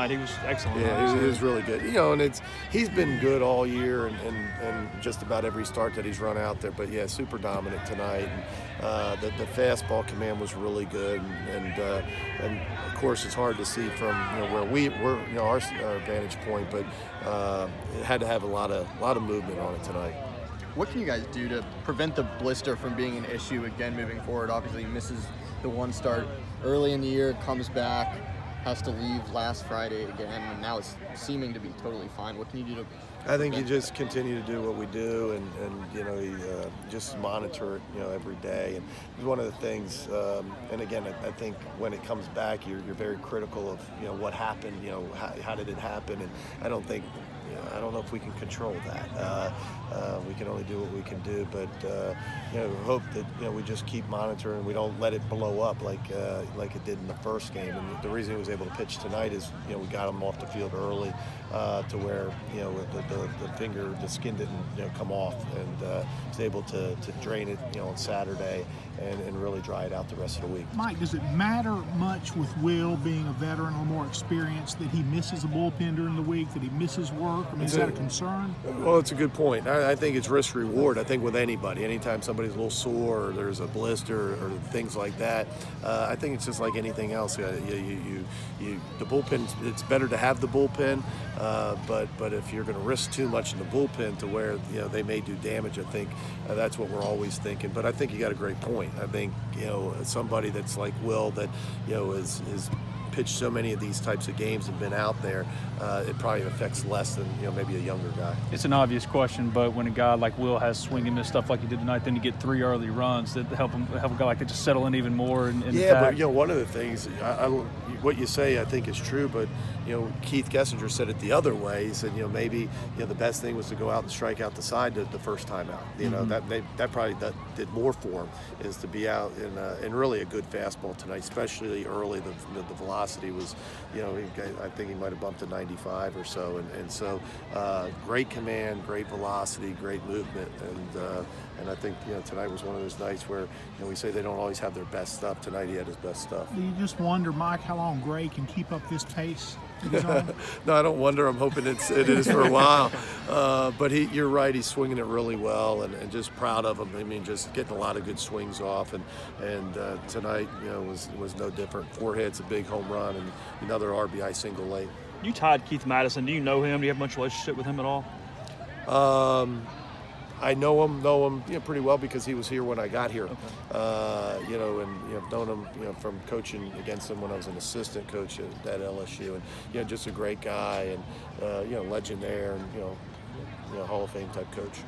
tonight. He was excellent. Yeah, he was really good. You know, and he's been good all year and just about every start that he's run out there. But yeah, super dominant tonight. And, the fastball command was really good, and of course it's hard to see from where we're our vantage point, but it had to have a lot of movement on it tonight. What can you guys do to prevent the blister from being an issue again moving forward? Obviously, he misses the one start early in the year, comes back, has to leave last Friday again, and now it's seeming to be totally fine. What can you do to? I think you just continue to do what we do, and you just monitor it, every day. And it's one of the things. And again, I think when it comes back, you're very critical of what happened. How did it happen? And I don't think. I don't know if we can control that. We can only do what we can do, but hope that we just keep monitoring. We don't let it blow up like it did in the first game. And the reason he was able to pitch tonight is we got him off the field early to where the finger, the skin didn't come off, and was able to drain it on Saturday and really dry it out the rest of the week. Mike, does it matter much with Will being a veteran or more experienced that he misses a bullpen during the week, that he misses work? I mean, is that a concern? Well, it's a good point. I think it's risk reward. I think with anybody, anytime somebody's a little sore or there's a blister or things like that, I think it's just like anything else. The bullpen, it's better to have the bullpen, but if you're going to risk too much in the bullpen to where they may do damage, I think that's what we're always thinking. But I think you got a great point. I think somebody that's like Will that is pitched so many of these types of games and been out there, it probably affects less than maybe a younger guy. It's an obvious question, but when a guy like Will has swing and miss stuff like he did tonight, then you get 3 early runs that help a guy like that just settle in even more. But one of the things, what you say I think is true, but Keith Gessinger said it the other way. He said maybe the best thing was to go out and strike out the side the first time out. That probably did more for him, is to be out in really a good fastball tonight, especially early. The velocity was, I think he might have bumped to 95 or so, and so great command, great velocity, great movement, and I think tonight was one of those nights where we say they don't always have their best stuff. Tonight he had his best stuff. Do you just wonder, Mike, how long Gray can keep up this pace? No, I don't wonder. I'm hoping it is for a while. But you're right. He's swinging it really well, and just proud of him. I mean, just getting a lot of good swings off, and tonight was no different. 4 hits, a big home run, and another RBI single late. You tied Keith Madison. Do you know him? Do you have much relationship with him at all? I know him pretty well because he was here when I got here. Okay. And I've known him from coaching against him when I was an assistant coach at LSU, and just a great guy, and legend there, and Hall of Fame type coach.